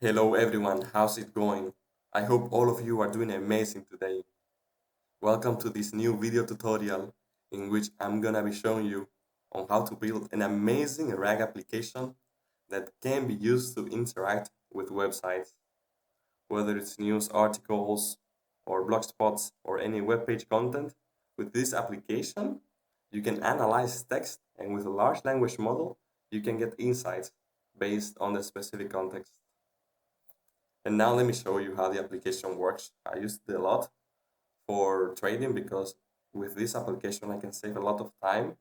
Hello everyone, how's it going? I hope all of you are doing amazing today. Welcome to this new video tutorial in which I'm gonna be showing you on how to build an amazing RAG application that can be used to interact with websites, whether it's news articles or blog spots or any web page content. With this application, you can analyze text, and with a large language model, you can get insights based on the specific context. And now let me show you how the application works. I used it a lot for trading because with this application I can save a lot of time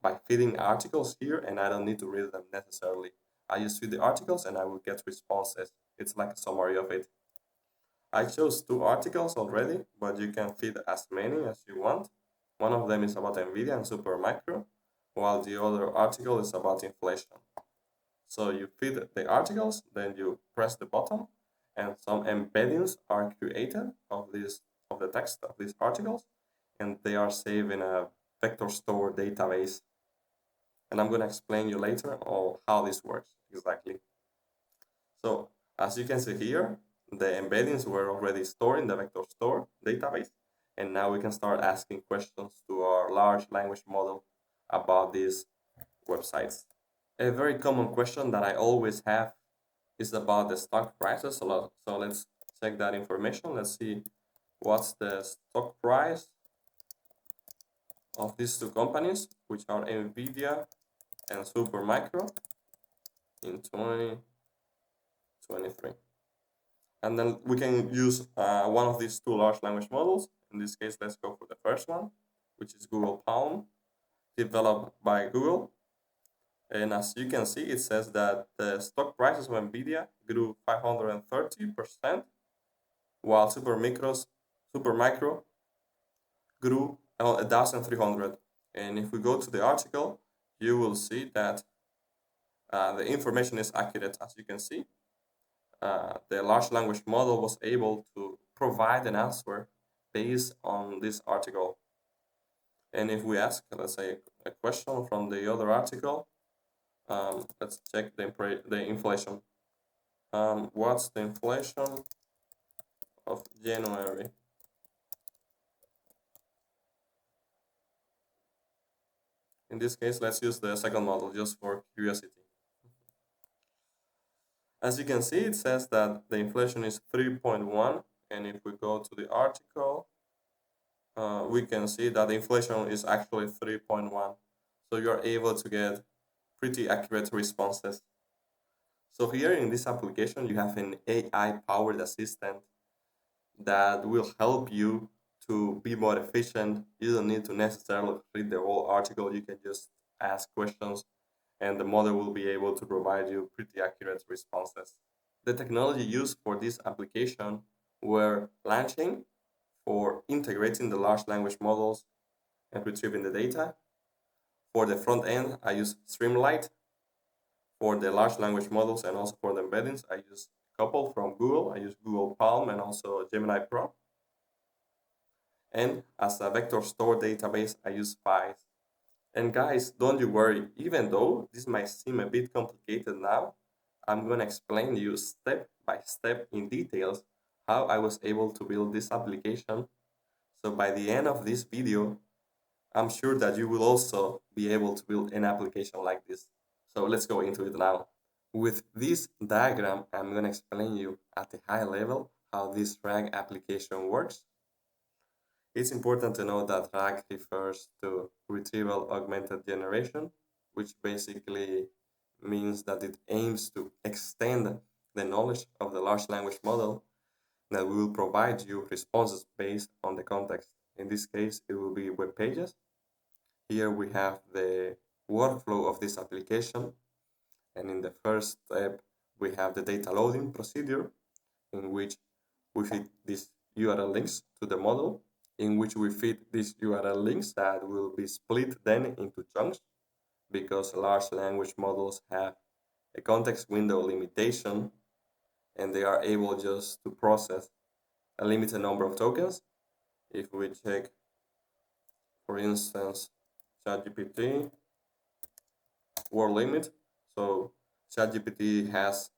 by feeding articles here, and I don't need to read them necessarily. I just feed the articles and I will get responses. It's like a summary of it. I chose 2 articles already, but you can feed as many as you want. One of them is about NVIDIA and Supermicro, while the other article is about inflation. So you feed the articles, then you press the button, and some embeddings are created of the text of these articles, and they are saved in a vector store database. And I'm going to explain you later how this works exactly. So as you can see here, the embeddings were already stored in the vector store database, and now we can start asking questions to our large language model about these websites. A very common question that I always have is about the stock prices. So let's check that information. Let's see what's the stock price of these 2 companies, which are NVIDIA and Supermicro in 2023. And then we can use one of these 2 large language models. In this case, let's go for the first one, which is Google Palm, developed by Google. And as you can see, it says that the stock prices of NVIDIA grew 530%, while Supermicro grew 1,300. And if we go to the article, you will see that the information is accurate. As you can see, the large language model was able to provide an answer based on this article. And if we ask, let's say, a question from the other article, let's check the inflation. What's the inflation of January? In this case, let's use the second model just for curiosity. As you can see, it says that the inflation is 3.1, and if we go to the article, we can see that the inflation is actually 3.1. So you're able to get pretty accurate responses. So here in this application, you have an AI-powered assistant that will help you to be more efficient. You don't need to necessarily read the whole article. You can just ask questions and the model will be able to provide you pretty accurate responses. The technology used for this application were LangChain for integrating the large language models and retrieving the data. For the front end, I use Streamlit. For the large language models and also for the embeddings, I use a couple from Google. I use Google Palm and also Gemini-Pro. And as a vector store database, I use FAISS. And guys, don't you worry, even though this might seem a bit complicated now, I'm going to explain you step by step in details how I was able to build this application. So by the end of this video, I'm sure that you will also be able to build an application like this. So let's go into it now. With this diagram, I'm going to explain you at a high level how this RAG application works. It's important to know that RAG refers to Retrieval Augmented Generation, which basically means that it aims to extend the knowledge of the large language model that will provide you responses based on the context. In this case, it will be web pages. Here we have the workflow of this application. And in the first step, we have the data loading procedure in which we feed these URL links to the model, in which we feed these URL links that will be split then into chunks because large language models have a context window limitation and they are able just to process a limited number of tokens. If we check, for instance, ChatGPT word limit, so ChatGPT has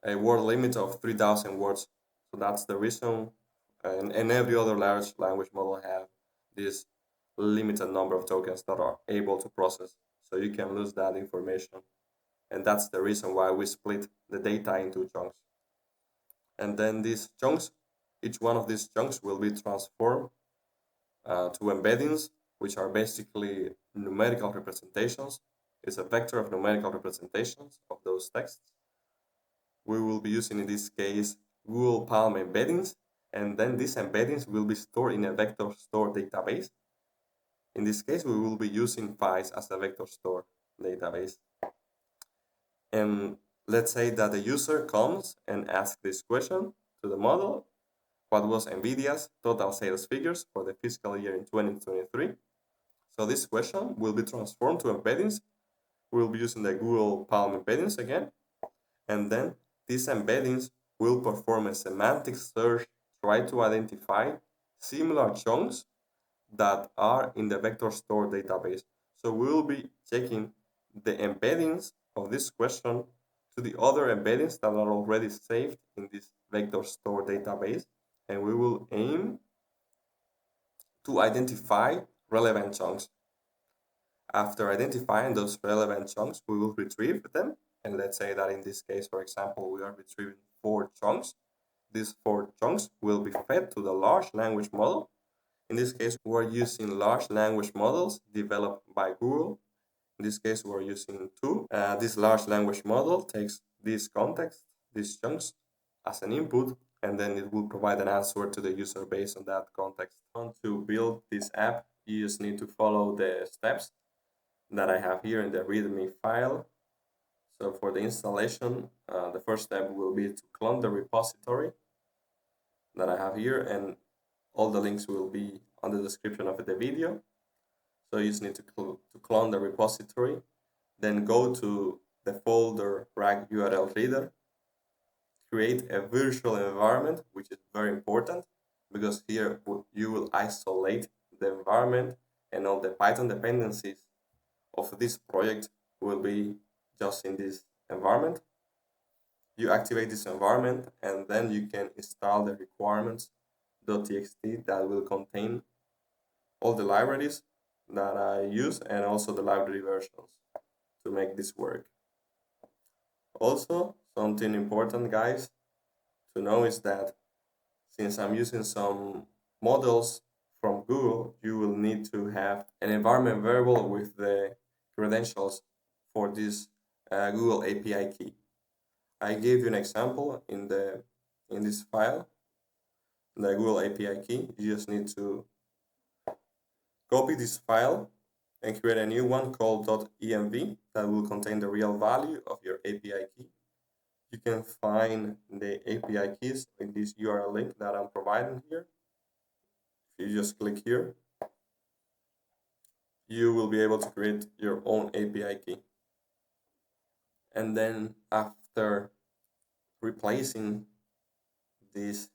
a word limit of 3,000 words. So that's the reason, and every other large language model have this limited number of tokens that are able to process. So you can lose that information. And that's the reason why we split the data into chunks. And then these chunks, each one of these chunks will be transformed to embeddings, which are basically numerical representations. It's a vector of numerical representations of those texts. We will be using, in this case, Google Palm embeddings, and then these embeddings will be stored in a vector store database. In this case, we will be using FAISS as a vector store database. And let's say that the user comes and asks this question to the model: what was NVIDIA's total sales figures for the fiscal year in 2023? So this question will be transformed to embeddings. We'll be using the Google Palm embeddings again. And then these embeddings will perform a semantic search, try to identify similar chunks that are in the vector store database. So we will be checking the embeddings of this question to the other embeddings that are already saved in this vector store database, and we will aim to identify relevant chunks. After identifying those relevant chunks, we will retrieve them, and let's say that in this case, for example, we are retrieving 4 chunks. These 4 chunks will be fed to the large language model. In this case, we're using large language models developed by Google. In this case, we're using 2. This large language model takes this context, these chunks, as an input, and then it will provide an answer to the user based on that context. To build this app, you just need to follow the steps that I have here in the README file. So for the installation, the first step will be to clone the repository that I have here, and all the links will be on the description of the video. So you just need to clone the repository, then go to the folder rag URL reader, create a virtual environment, which is very important because here you will isolate the environment, and all the Python dependencies of this project will be just in this environment. You activate this environment, and then you can install the requirements.txt that will contain all the libraries that I use and also the library versions to make this work. Also, something important, guys, to know is that since I'm using some models from Google, you will need to have an environment variable with the credentials for this Google API key. I gave you an example in this file, the Google API key. You just need to copy this file and create a new one called .env that will contain the real value of your API key. You can find the API keys in this URL link that I'm providing here. If you just click here, you will be able to create your own API key. And then after replacing this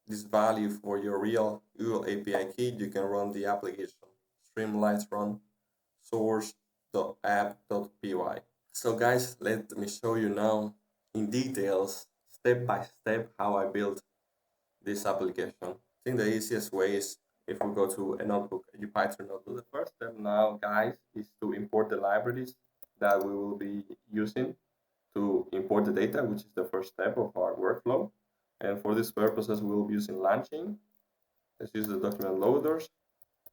value for your real Google API key, you can run the application. Streamlit run source.app.py. So guys, let me show you now in details, step by step, how I built this application. I think the easiest way is if we go to a notebook, a Python notebook. The first step now, guys, is to import the libraries that we will be using to import the data, which is the first step of our workflow. And for these purposes, we will be using LangChain. Let's use the document loaders.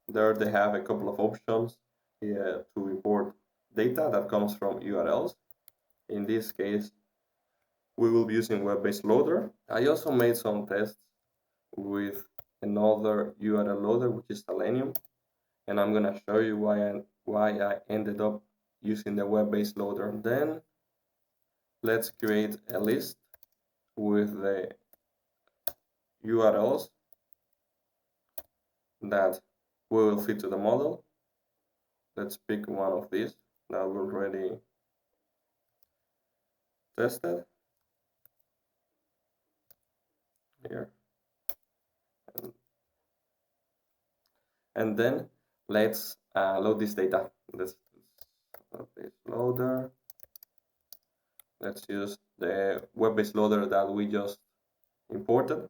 There they have a couple of options here to import data that comes from URLs. In this case, we will be using web-based loader. I also made some tests with another URL loader, which is Selenium, and I'm gonna show you why I ended up using the web-based loader. Then let's create a list with the URLs that will fit to the model. Let's pick one of these that we already tested here. And then let's load this data. Let's load this loader. Let's use the web-based loader that we just imported.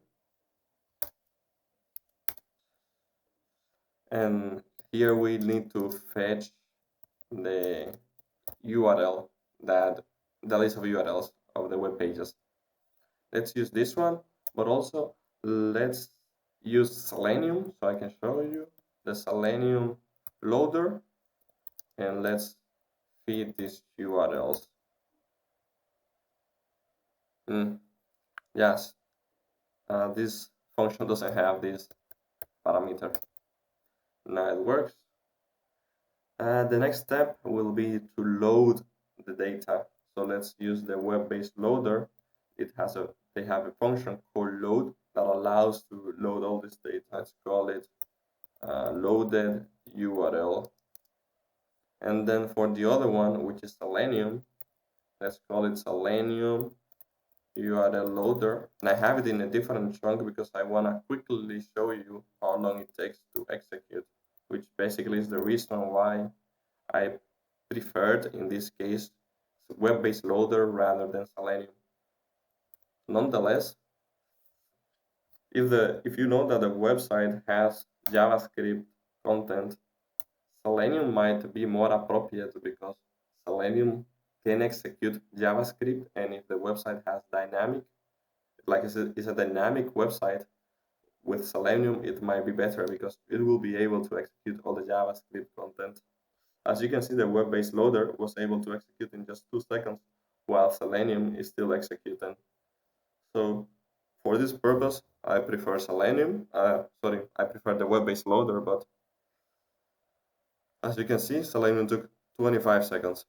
And here we need to fetch the URL, that the list of URLs of the web pages. Let's use this one, but also let's use Selenium, so I can show you the Selenium loader, and let's feed these URLs. Yes, this function doesn't have this parameter. Now it works. The next step will be to load the data. So let's use the web-based loader. They have a function called load that allows to load all this data. Let's call it loaded URL. And then for the other one, which is Selenium, let's call it Selenium URL loader. And I have it in a different chunk because I want to quickly show you how long it takes to execute, which basically is the reason why I preferred, in this case, web-based loader rather than Selenium. Nonetheless, if you know that a website has JavaScript content, Selenium might be more appropriate because Selenium can execute JavaScript, and if the website has dynamic, like it's a dynamic website, with Selenium it might be better because it will be able to execute all the JavaScript content. As you can see, the web-based loader was able to execute in just 2 seconds, while Selenium is still executing. So for this purpose, I prefer Selenium. I prefer the web-based loader, but as you can see, Selenium took 25 seconds.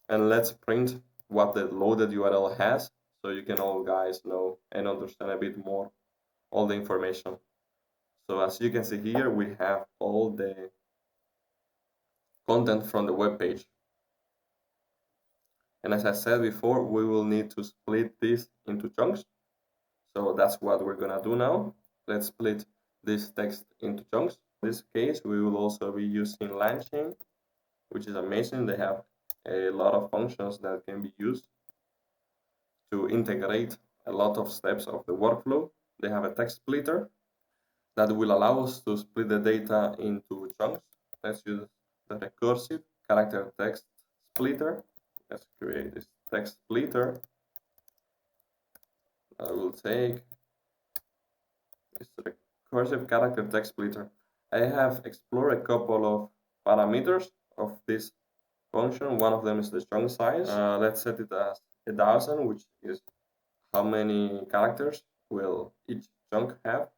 And let's print what the loaded URL has, so you can all guys know and understand a bit more all the information. So as you can see here, we have all the content from the web page. And as I said before, we will need to split this into chunks. So that's what we're gonna do now. Let's split this text into chunks. In this case, we will also be using LangChain, which is amazing. They have a lot of functions that can be used to integrate a lot of steps of the workflow. They have a text splitter that will allow us to split the data into chunks. Let's use the recursive character text splitter. Let's create this text splitter. I will take this recursive character text splitter. I have explored a couple of parameters of this function. One of them is the chunk size. Let's set it as 1000, which is how many characters will each chunk have.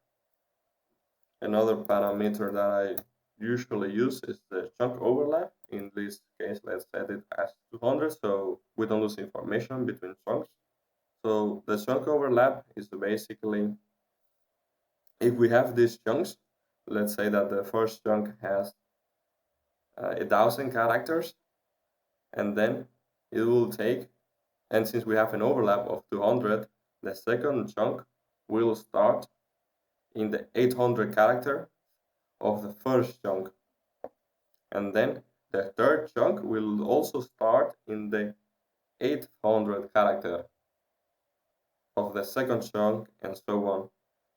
Another parameter that I usually use is the chunk overlap. In this case, let's set it as 200, so we don't lose information between chunks. So the chunk overlap is basically, if we have these chunks, let's say that the first chunk has 1000 characters, and then it will take, and since we have an overlap of 200, the second chunk will start in the 800 character of the first chunk, and then the third chunk will also start in the 800 character of the second chunk, and so on.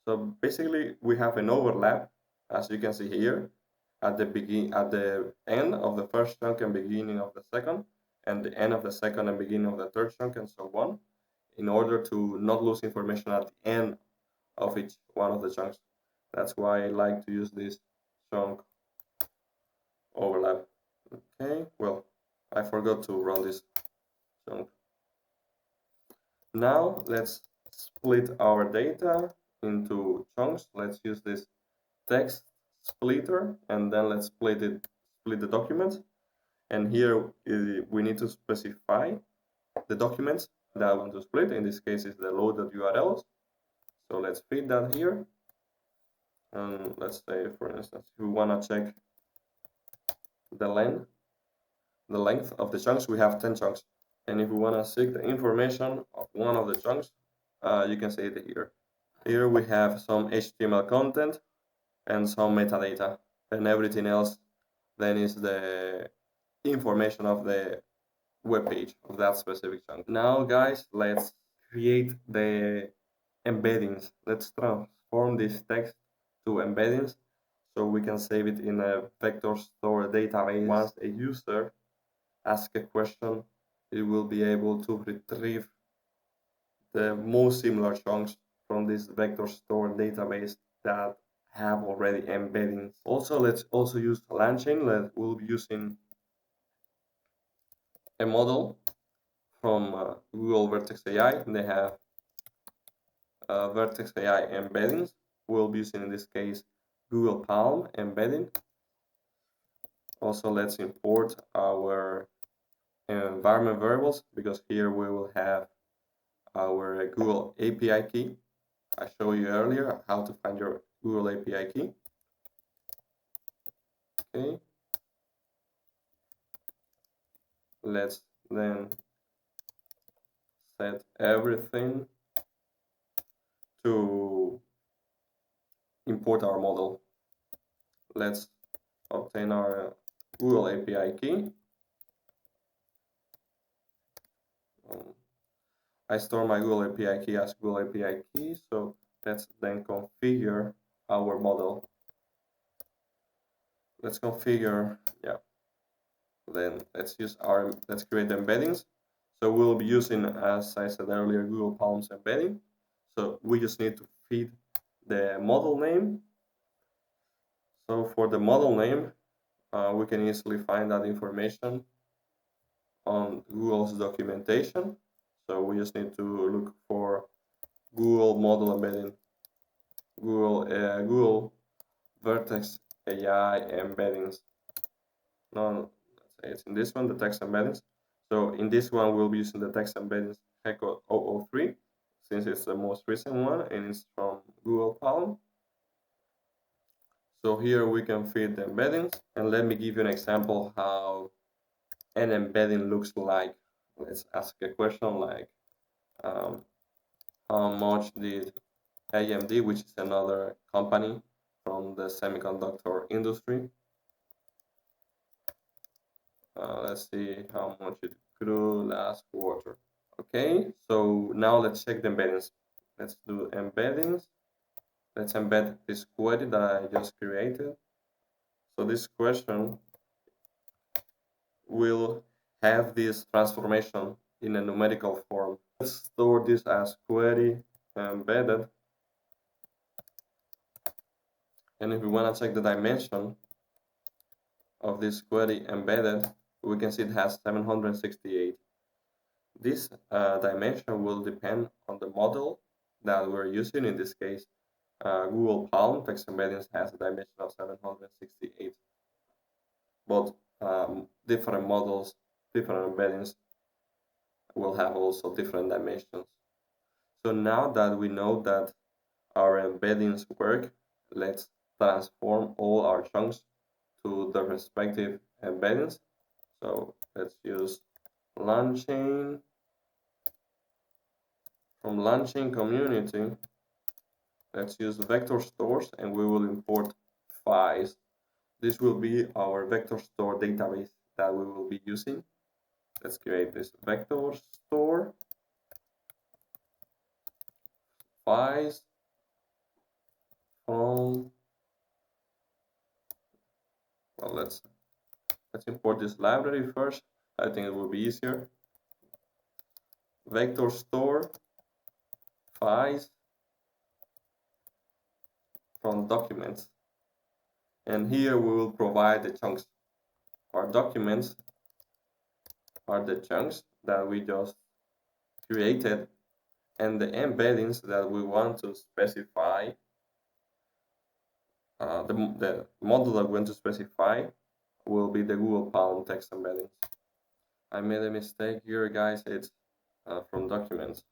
So basically we have an overlap, as you can see here, at the end of the first chunk and beginning of the second, and the end of the second and beginning of the third chunk, and so on, in order to not lose information at the end of each one of the chunks. That's why I like to use this chunk overlap. Okay, well, I forgot to run this chunk. Now let's split our data into chunks. Let's use this text splitter, and then let's split the document. And here we need to specify the documents that I want to split. In this case, is the loaded URLs. So let's feed that here. And let's say, for instance, if we want to check the length of the chunks, we have 10 chunks. And if we want to seek the information of one of the chunks, you can see it here. Here we have some HTML content and some metadata, and everything else then is the information of the web page of that specific chunk. Now guys, let's create the embeddings. Let's transform this text to embeddings so we can save it in a vector store database. Once a user asks a question, it will be able to retrieve the most similar chunks from this vector store database that have already embeddings. Also, let's also use LangChain. We'll be using a model from Google Vertex AI. They have Vertex AI embeddings. We'll be using in this case Google Palm embedding. Also, let's import our environment variables, because here we will have our Google API key. I showed you earlier how to find your Google API key. Okay. Let's then set everything to import our model. Let's obtain our Google API key. I store my Google API key as Google API key, so let's then configure our model. Let's configure, then let's create the embeddings. So we'll be using, as I said earlier, Google Palm's embedding. So we just need to feed the model name. So for the model name, we can easily find that information on Google's documentation. So we just need to look for Google model embedding, Google Vertex AI embeddings. No, let's say it's in this one, the text embeddings. So in this one, we'll be using the text embeddings 𝘁𝗂𝗯𝘀, since it's the most recent one and it's from Google Palm. So here we can feed the embeddings, and let me give you an example how an embedding looks like. Let's ask a question like, how much did AMD, which is another company from the semiconductor industry, let's see how much it grew last quarter. Okay, so now let's check the embeddings. Let's do embeddings. Let's embed this query that I just created. So this question will have this transformation in a numerical form. Let's store this as query embedded. And if we want to check the dimension of this query embedded, we can see it has 768. This dimension will depend on the model that we're using. In this case, Google Palm text embeddings has a dimension of 768. But different models, different embeddings will have also different dimensions. So now that we know that our embeddings work, let's transform all our chunks to the respective embeddings. So let's use LangChain. From LangChain community, let's use vector stores, and we will import FAISS. This will be our vector store database that we will be using. Let's create this vector store, FAISS from, well, let's import this library first. I think it will be easier. Vector store, FAISS from documents. And here we will provide the chunks. Our documents are the chunks that we just created, and the embeddings that we want to specify, the model that we want to specify will be the Google Palm text embeddings. I made a mistake here, guys. It's from documents.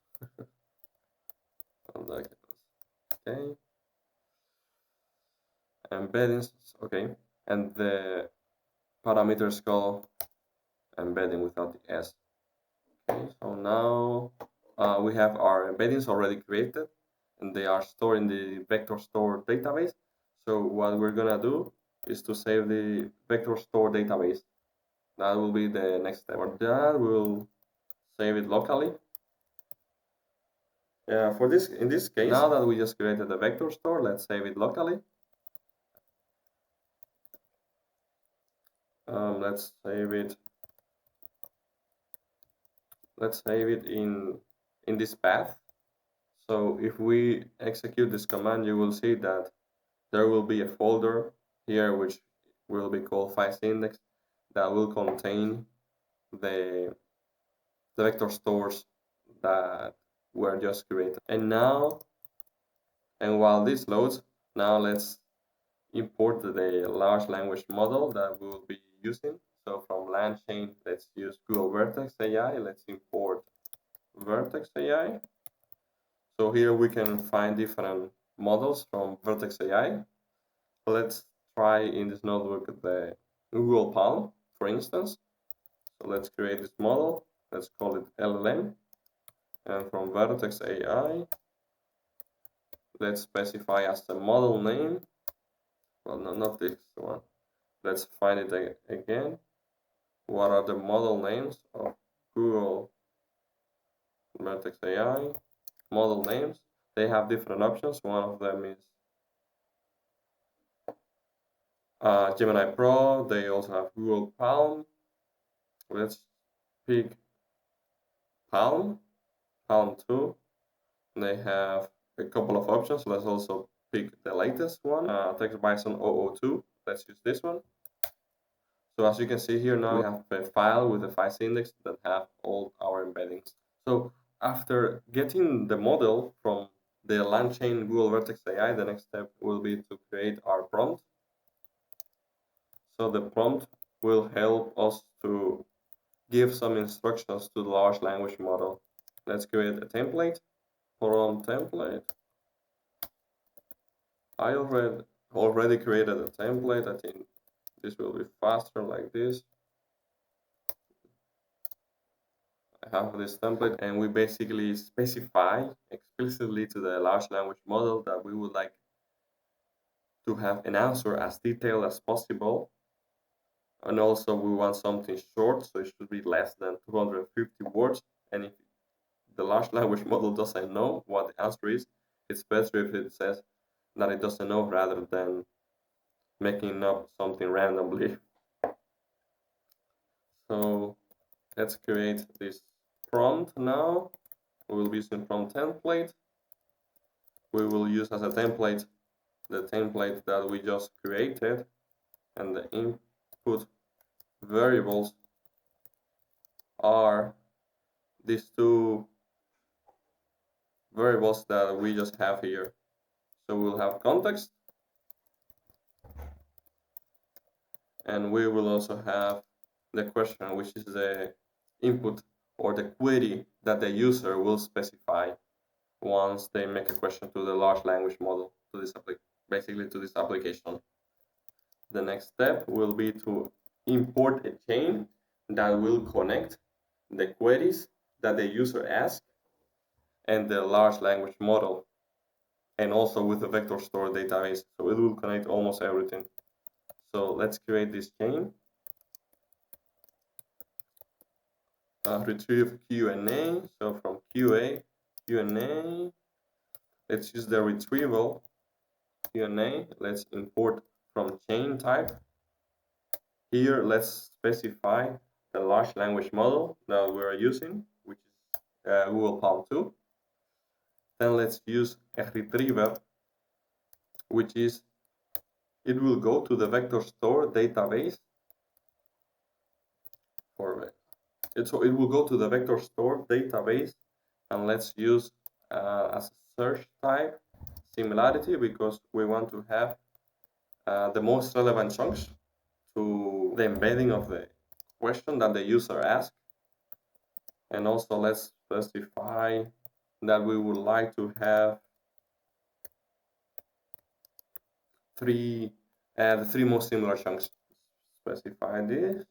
From documents. Okay. Embeddings. Okay. And the parameter is called embedding without the S. Okay. So now we have our embeddings already created, and they are stored in the vector store database. So what we're gonna do is to save the vector store database. That will be the next step. For that, we'll save it locally. For this, in this case, now that we just created a vector store, let's save it locally. Let's save it. Let's save it in this path. So if we execute this command, you will see that there will be a folder here which will be called FAISS index that will contain the vector stores that were just created. And while this loads, now let's import the large language model that we will be using. So from LangChain, let's use Google Vertex AI. Let's import Vertex AI. So here we can find different models from Vertex AI. Let's try in this notebook the Google Palm, for instance. So let's create this model. Let's call it LLM. And from Vertex AI, let's specify as the model name. Well, no, not this one. Let's find it again. What are the model names of Google Vertex AI? Model names. They have different options. One of them is Gemini-Pro. They also have Google Palm. Let's pick Palm 2. They have a couple of options. Let's also pick the latest one, 𝗀𝗶𝗸𝗯𝗍 002. Let's use this one. So as you can see here now, we have a file with a FAISS index that have all our embeddings. So after getting the model from the LangChain Google Vertex AI, the next step will be to create our prompt. So the prompt will help us to give some instructions to the large language model. Let's create a template. Prompt template. I already created a template. I think this will be faster like this. I have this template, and we basically specify explicitly to the large language model that we would like to have an answer as detailed as possible. And also we want something short, so it should be less than 250 words. And if the large language model doesn't know what the answer is, it's better if it says that it doesn't know rather than making up something randomly. So let's create this prompt now. We will be using prompt template. We will use as a template the template that we just created, and the input variables are these two variables that we just have here. So we'll have context, and we will also have the question, which is the input or the query that the user will specify once they make a question to the large language model, to this basically to this application. The next step will be to import a chain that will connect the queries that the user asks and the large language model, and also with the vector store database. So it will connect almost everything. So let's create this chain. Retrieve Q&A. So from Q&A, let's use the retrieval Q&A. Let's import from chain type. Here, let's specify the large language model that we're using, which is Google Palm 2. Then let's use a retriever, which is, it will go to the vector store database. So it will go to the vector store database, and let's use as a search type similarity, because we want to have the most relevant chunks to the embedding of the question that the user asks. And also let's specify that we would like to have the three most similar chunks. Specify this.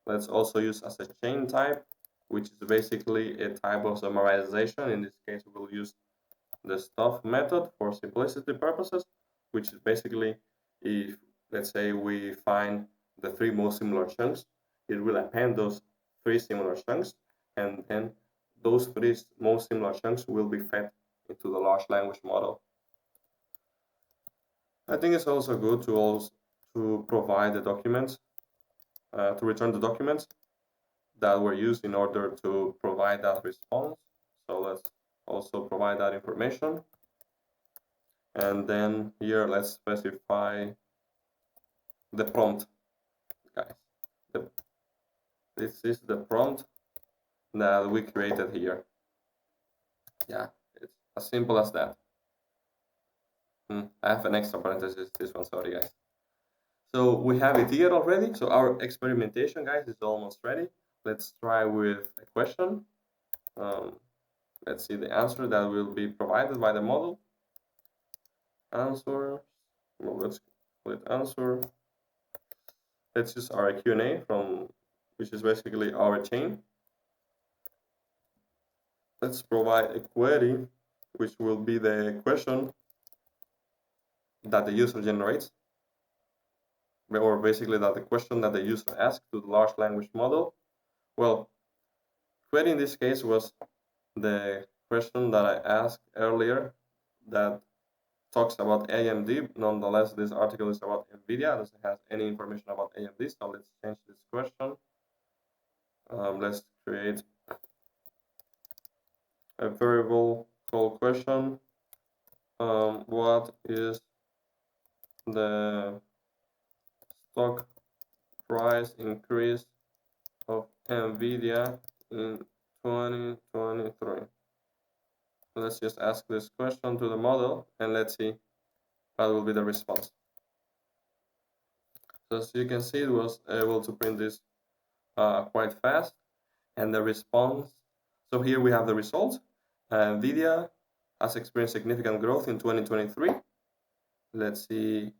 Let's also use as a chain type, which is basically a type of summarization. In this case, we'll use the stuff method for simplicity purposes, which is basically, if let's say we find the three most similar chunks, it will append those 3 similar chunks, and then those 3 most similar chunks will be fed into the large language model. I think it's also good to provide the documents, to return the documents that were used in order to provide that response. So let's also provide that information. And then here let's specify the prompt, guys. This is the prompt that we created here. Yeah, it's as simple as that. I have an extra parenthesis, this one, sorry guys. So we have it here already. So our experimentation, guys, is almost ready. Let's try with a question. Let's see the answer that will be provided by the model. Answer. Well, let's call it answer. Let's use our Q&A from, which is basically our chain. Let's provide a query, which will be the question that the user generates, or basically that the question that the user asks to the large language model. Well, query in this case was the question that I asked earlier that talks about AMD. Nonetheless, this article is about NVIDIA. It doesn't have any information about AMD, so let's change this question. Let's create a variable called question. What is the stock price increase of NVIDIA in 2023? Let's just ask this question to the model and let's see what will be the response. So as you can see, it was able to print this quite fast, and the response. So here we have the results. NVIDIA has experienced significant growth in 2023. Let's see.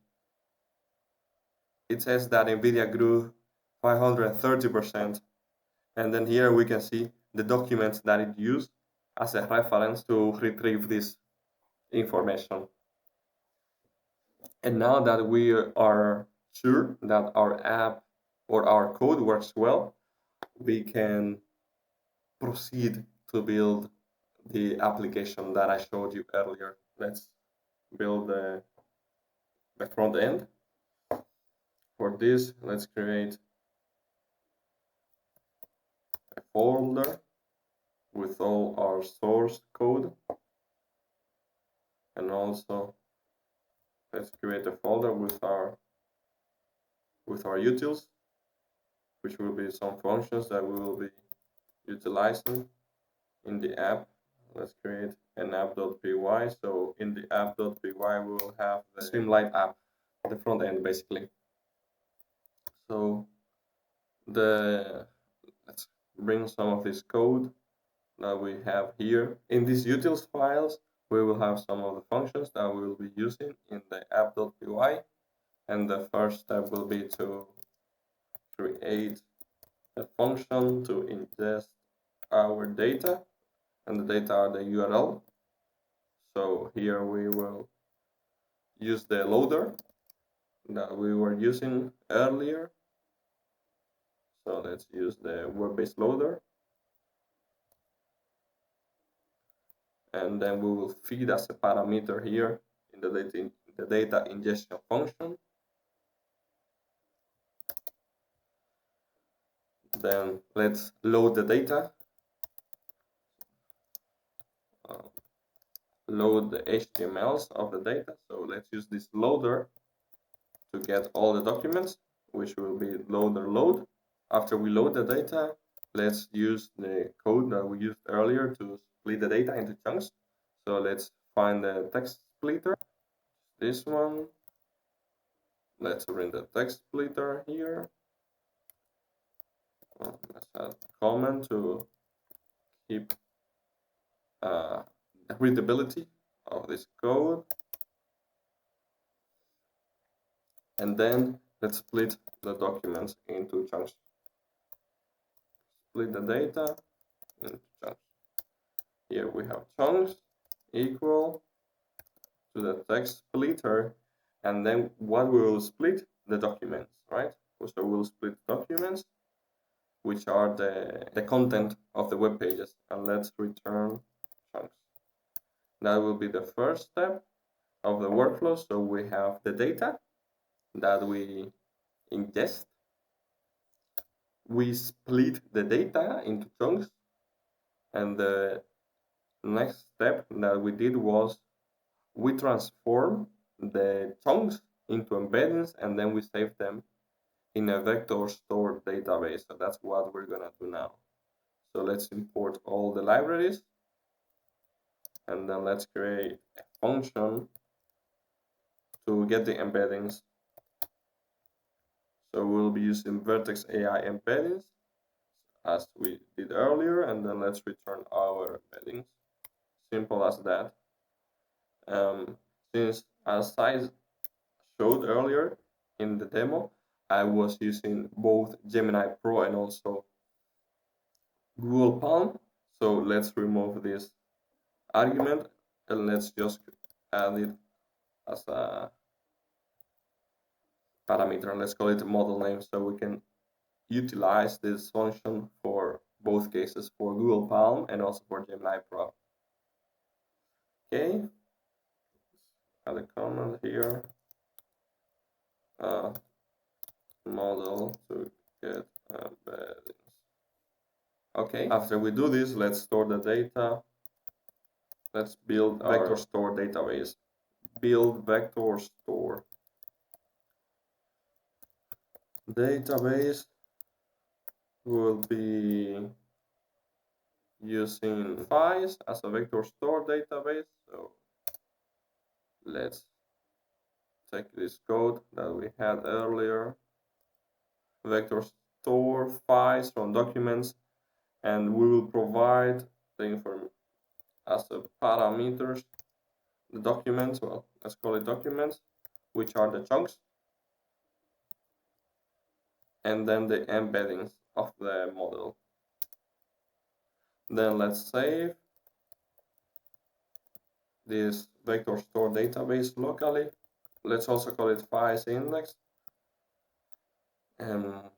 It says that NVIDIA grew 530%. And then here we can see the documents that it used as a reference to retrieve this information. And now that we are sure that our app or our code works well, we can proceed to build the application that I showed you earlier. Let's build the front end. For this, let's create a folder with all our source code, and also let's create a folder with our utils, which will be some functions that we will be utilizing in the app. Let's create an app.py. So in the app.py, we will have the Streamlit app, the front end basically. So let's bring some of this code that we have here. In these utils files, we will have some of the functions that we will be using in the app.py. And the first step will be to create a function to ingest our data, and the data are the URL. So here we will use the loader that we were using earlier. So let's use the web-based loader. And then we will feed as a parameter here in the data ingestion function. Then let's load the data. Load the HTMLs of the data. So let's use this loader to get all the documents, which will be loader load. After we load the data, let's use the code that we used earlier to split the data into chunks. So let's find the text splitter, this one. Let's bring the text splitter here. Let's add a comment to keep readability of this code. And then let's split the documents into chunks. Split the data into chunks. Here we have chunks equal to the text splitter, and then what we will split? The documents, right? So we'll split documents, which are the content of the web pages, and let's return chunks. That will be the first step of the workflow. So we have the data that we ingest. We split the data into chunks, and the next step that we did was we transform the chunks into embeddings, and then we save them in a vector store database. So that's what we're gonna do now. So let's import all the libraries, and then let's create a function to get the embeddings. So we'll be using Vertex AI embeddings as we did earlier, and then let's return our embeddings. Simple as that. Since as I showed earlier in the demo, I was using both Gemini-Pro and also Google Palm. So let's remove this argument and let's just add it as a parameter. Let's call it model name, so we can utilize this function for both cases, for Google Palm and also for Gemini-Pro. Okay, add a comment here. Model to get embeddings. Okay, after we do this, let's store the data. Let's build a vector store database. Build vector store database. Will be using FAISS as a vector store database. So let's take this code that we had earlier. Vector store FAISS from documents, and we will provide the information as a parameters the documents. Well, let's call it documents, which are the chunks, and then the embeddings of the model. Then let's save this vector store database locally. Let's also call it FAISS index. And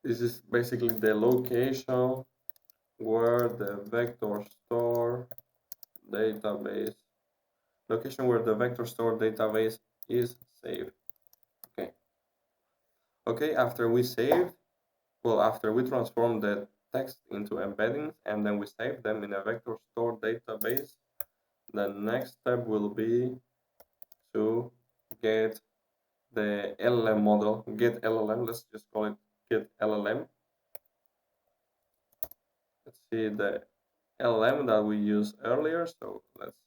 this is basically the location where the vector store database is saved. Okay, after we transform the text into embeddings and then we save them in a vector store database, the next step will be to get the LLM model, get LLM, let's just call it get LLM. Let's see the LLM that we used earlier. So let's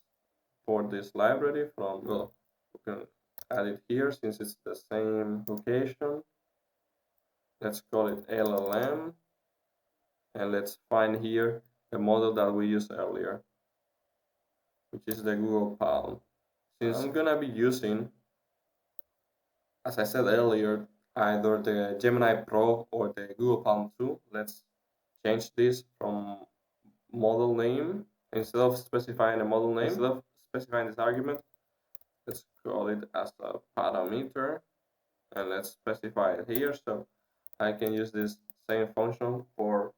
import this library from, well, we can add it here since it's the same location. Let's call it LLM, and let's find here the model that we used earlier, which is the Google Palm. Since I'm gonna be using, as I said earlier, either the Gemini-Pro or the Google Palm 2, let's change this from model name. Instead of specifying a model name, instead of specifying this argument, let's call it as a parameter, and let's specify it here. So I can use this same function for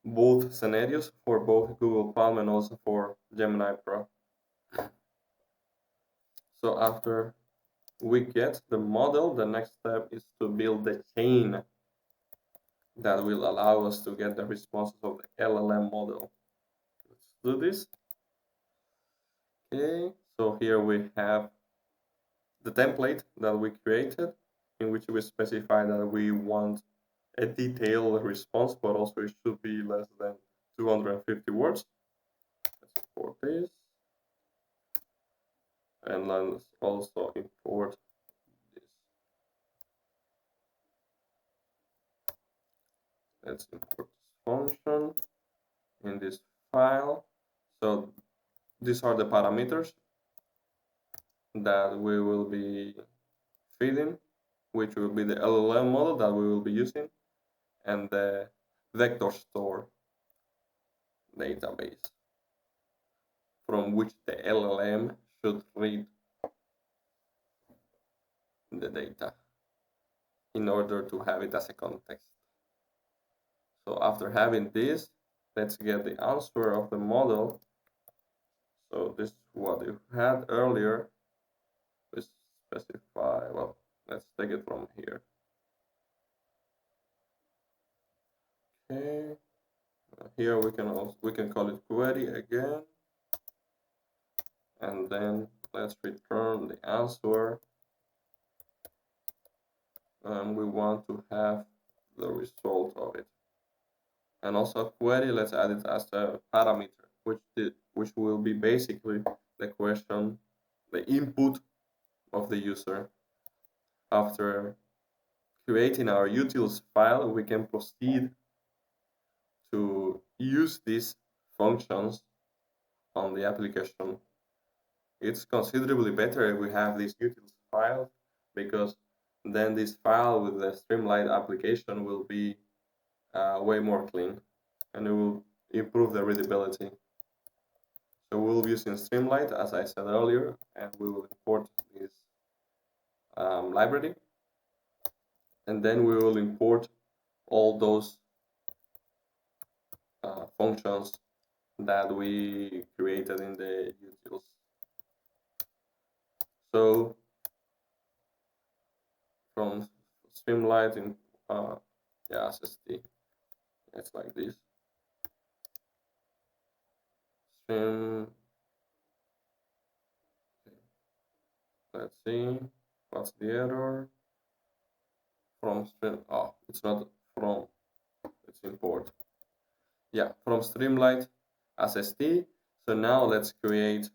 both scenarios, for both Google Palm and also for Gemini-Pro. So after we get the model, the next step is to build the chain that will allow us to get the responses of the LLM model. Let's do this. Okay, so here we have the template that we created, in which we specify that we want a detailed response, but also it should be less than 250 words. Let's import this. And let's also import this. Let's import this function in this file. So these are the parameters that we will be feeding, which will be the LLM model that we will be using, and the vector store database from which the LLM should read the data. in order to have it as a context. So after having this, let's get the answer of the model. So this is what you had earlier. We specify, well, let's take it from here. Okay, here we can call it query again, and then let's return the answer. And we want to have the result of it. And also query, let's add it as a parameter, which will be basically the question, the input of the user. After creating our utils file, we can proceed to use these functions on the application. It's considerably better if we have this utils file, because then this file with the Streamlit application will be way more clean, and it will improve the readability. So we'll be using Streamlit, as I said earlier, and we will import this library, and then we will import all those functions that we created in the utils. So from Streamlit in SST, it's like this. Stream. Let's see what's the error. From stream. Oh, it's not from. It's import. Yeah, from Streamlit SST. So now let's create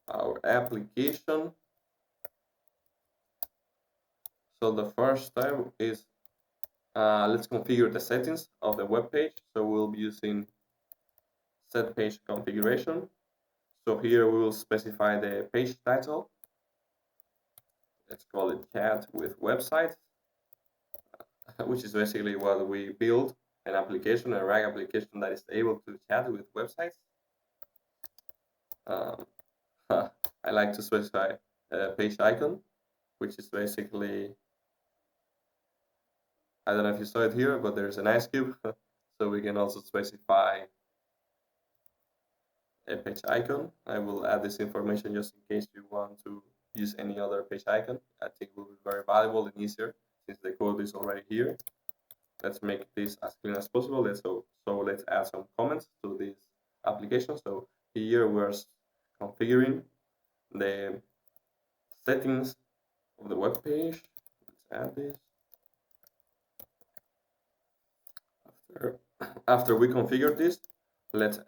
our application. So the first step is let's configure the settings of the web page. So we'll be using set page configuration. So here we will specify the page title. Let's call it chat with website, which is basically what we build, an application, a RAG application that is able to chat with websites. I like to specify a page icon, which is basically, I don't know if you saw it here, but there's an ice cube. So we can also specify a page icon. I will add this information just in case you want to use any other page icon. I think it will be very valuable and easier since the code is already here. Let's make this as clean as possible. Let's add some comments to this application. So here we're configuring the settings of the web page. Let's add this. After we configure this, let's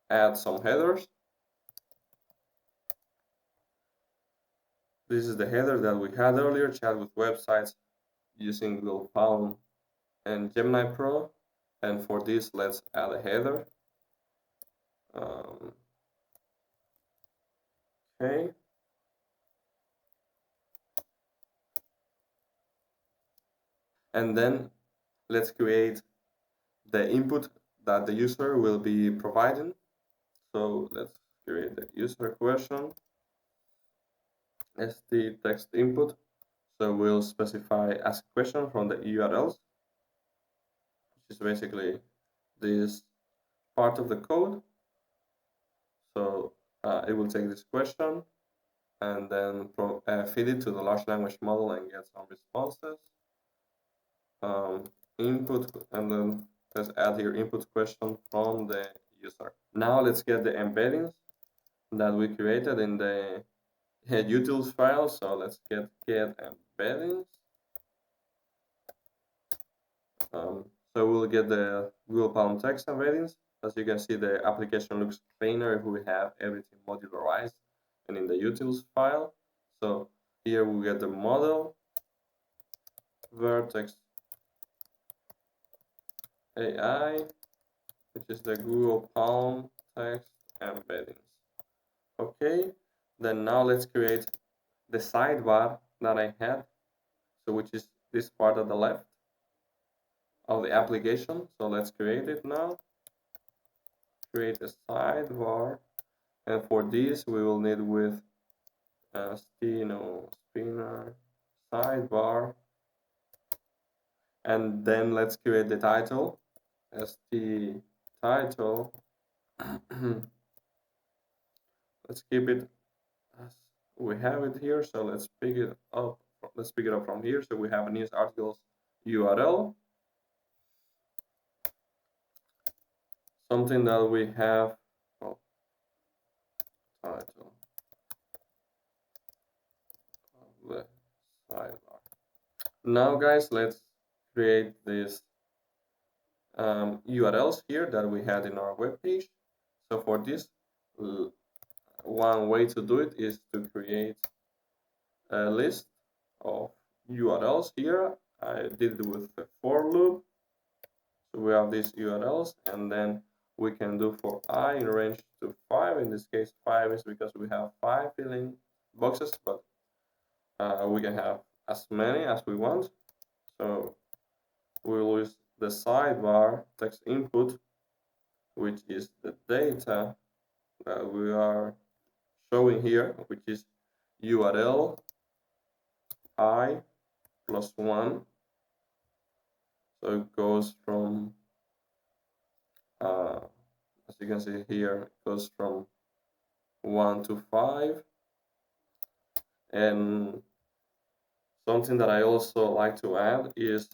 add some headers. This is the header that we had earlier, chat with websites using Google Palm and Gemini-Pro. And for this, let's add a header. Okay. And then let's create the input that the user will be providing. So let's create the user question, st text input. So we'll specify ask question from the URLs, which is basically this part of the code. So it will take this question and then feed it to the large language model and get some responses. Input, and then let's add here input question from the user. Now let's get the embeddings that we created in the utils file. So let's get embeddings. So we'll get the Google Palm text embeddings. As you can see, the application looks cleaner if we have everything modularized and in the utils file. So here we get the model, vertex AI, which is the Google Palm text embeddings. Okay, then now let's create the sidebar that I had, so which is this part at the left of the application. So let's create it now. Create a sidebar, and for this we will need with spinner sidebar And then let's create the title, st title. Let's keep it as we have it here. So let's pick it up. Let's pick it up from here. So we have a news articles URL, something that we have. Oh, title of the sidebar. Now, guys, let's create this URLs here that we had in our web page. So for this, one way to do it is to create a list of URLs here. I did it with a for loop. So we have these URLs, and then we can do for I in range to 5. In this case, 5 is because we have 5 filling boxes, but we can have as many as we want. So we'll use the sidebar text input, which is the data that we are showing here, which is URL I plus 1. So it goes from, as you can see here, it goes from 1 to 5. And something that I also like to add is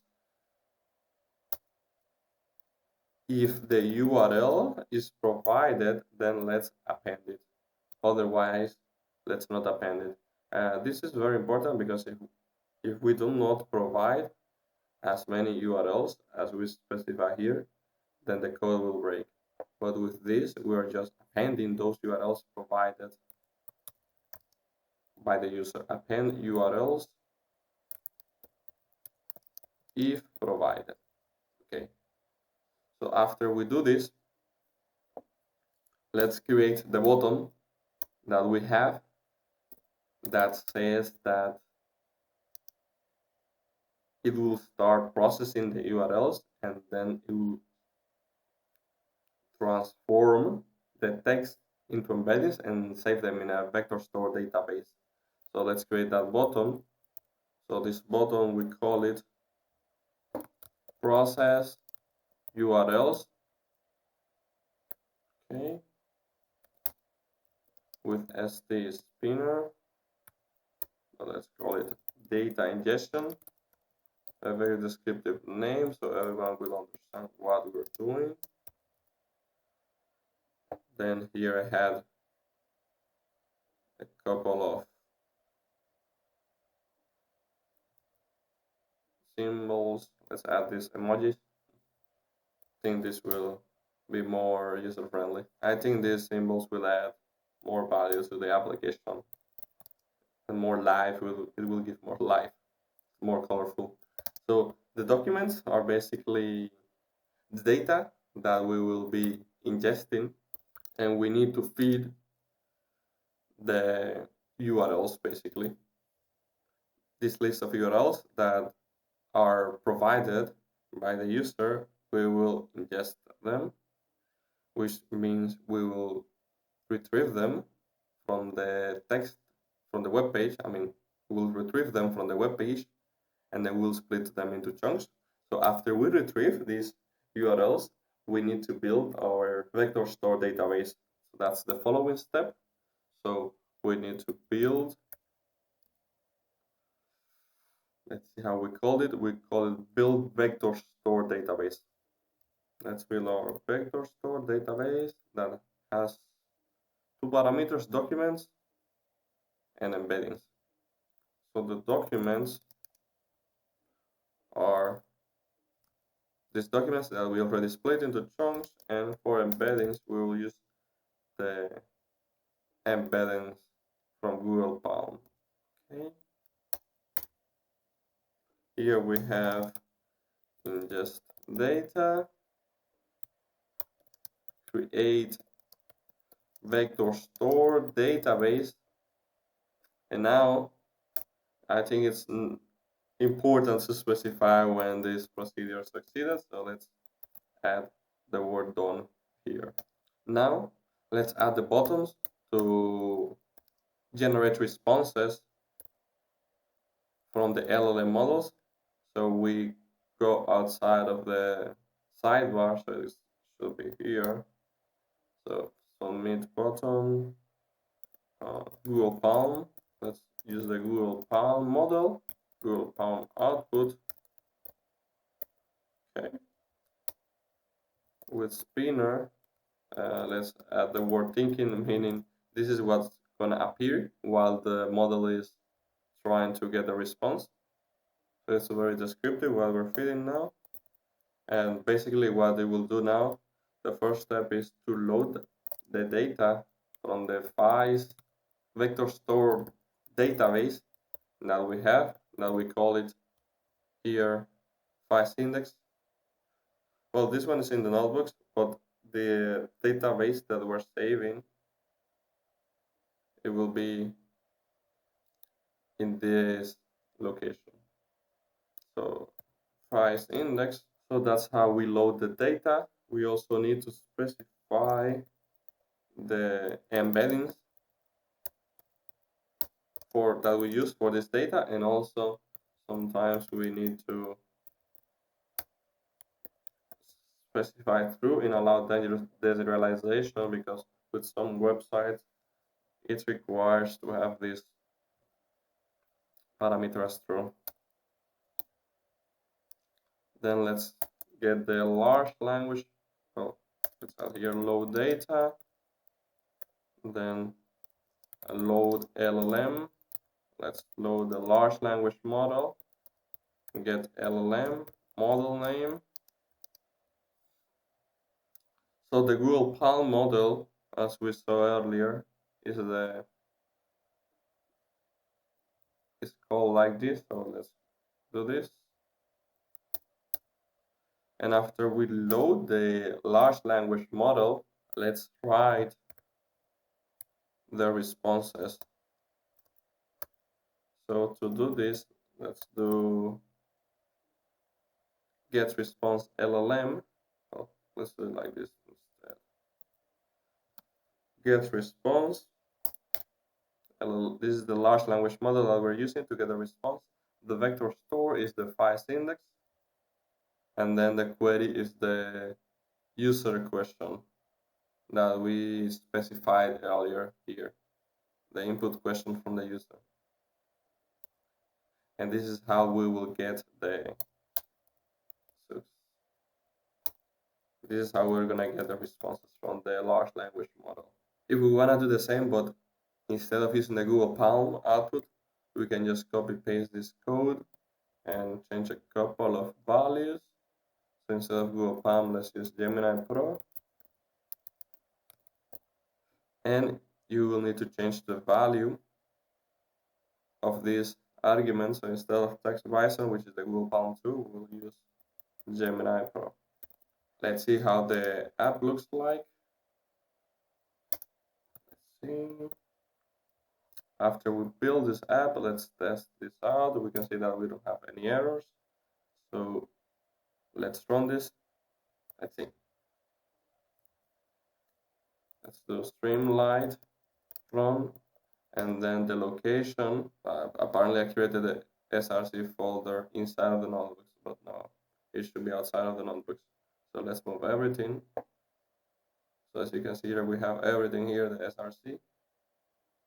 if the URL is provided, then let's append it. Otherwise, let's not append it. This is very important because if we do not provide as many URLs as we specify here, then the code will break. But with this, we are just appending those URLs provided by the user. Append URLs if provided. Okay. So after we do this, let's create the button that we have that says that it will start processing the URLs, and then it will transform the text into embeddings and save them in a vector store database. So let's create that button. So this button, we call it process URLs. Okay. With st spinner. So let's call it data ingestion. A very descriptive name so everyone will understand what we're doing. Then here I had a couple of symbols. Let's add these emojis. I think this will be more user-friendly. I think these symbols will add more value to the application and more life. It will give more life, more colorful. So the documents are basically the data that we will be ingesting, and we need to feed the URLs basically. This list of URLs that are provided by the user, we will ingest them, which means we will retrieve them from the text from the web page. I mean, we'll retrieve them from the web page, and then we'll split them into chunks. So after we retrieve these URLs, we need to build our vector store database. So that's the following step. So we need to build, let's see how we call it. We call it build vector store database. Let's build our vector store database that has 2 parameters, documents and embeddings. So the documents are these documents that we already split into chunks, and for embeddings we will use the embeddings from Google Palm. Okay. Here we have ingest data, create vector store database, and now I think it's important to specify when this procedure succeeded. So let's add the word done here. Now let's add the buttons to generate responses from the LLM models. So we go outside of the sidebar, so it should be here. So submit button, Google Palm. Let's use the Google Palm model, Google Palm output. Okay. With spinner, let's add the word thinking, meaning this is what's gonna appear while the model is trying to get a response. So it's very descriptive what we're feeding now. And basically what it will do now, the first step is to load the data from the FAISS vector store database that we have, that we call it here FAISS index. Well, this one is in the notebooks, but the database that we're saving, it will be in this location. So FAISS index. So that's how we load the data. We also need to specify the embeddings that we use for this data, and also sometimes we need to specify through in allow deserialization, because with some websites it requires to have this parameter as true. Then let's get the large language. Oh, let's add here load data. Then load LLM. Let's load the large language model. Get LLM model name. So the Google Palm model, as we saw earlier, is called like this. So let's do this. And after we load the large language model, let's write the responses. So to do this, let's do get response LLM. Oh, let's do it like this instead. Get response. This is the large language model that we're using to get a response. The vector store is the FAISS index. And then the query is the user question that we specified earlier here, the input question from the user. And this is how we will get this is how we're gonna get the responses from the large language model. If we wanna do the same, but instead of using the Google Palm output, we can just copy paste this code and change a couple of values. So instead of Google Palm, let's use Gemini-Pro. And you will need to change the value of this argument. So instead of 𝗀𝗃𝗯𝗀𝗃, which is the Google Palm 2, we'll use Gemini-Pro. Let's see how the app looks like. Let's see. After we build this app, let's test this out. We can see that we don't have any errors. So let's run this. Let's see. Let's do Streamlit run, and then the location. Apparently I created a SRC folder inside of the notebooks, but no, it should be outside of the notebooks. So let's move everything. So as you can see here, we have everything here, the SRC.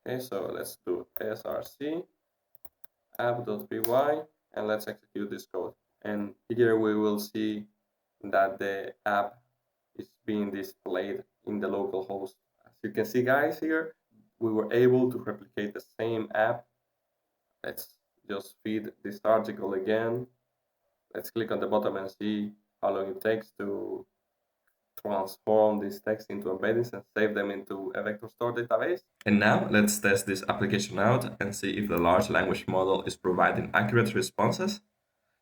Okay, so let's do src app.py, and let's execute this code. And here we will see that the app is being displayed in the local host. As you can see, guys, here we were able to replicate the same app. Let's just feed this article again. Let's click on the bottom and see how long it takes to transform this text into embeddings and save them into a vector store database. And now let's test this application out and see if the large language model is providing accurate responses.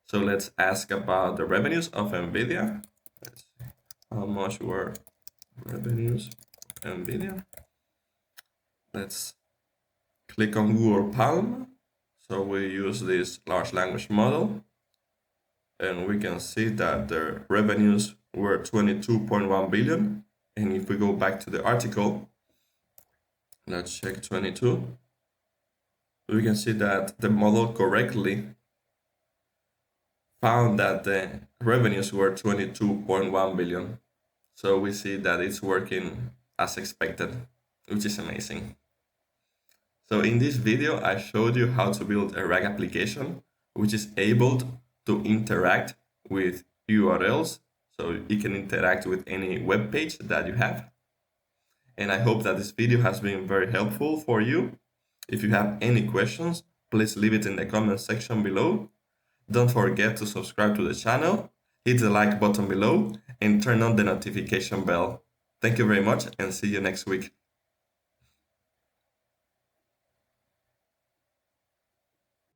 So let's ask about the revenues of NVIDIA. Let's see how much were revenues of NVIDIA. Let's click on Google Palm. So we use this large language model, and we can see that the revenues were 22.1 billion. And if we go back to the article, let's check 22. We can see that the model correctly found that the revenues were 22.1 billion. So we see that it's working as expected, which is amazing. So in this video, I showed you how to build a RAG application, which is able to interact with URLs. So you can interact with any web page that you have. And I hope that this video has been very helpful for you. If you have any questions, please leave it in the comment section below. Don't forget to subscribe to the channel, hit the like button below, and turn on the notification bell. Thank you very much and see you next week.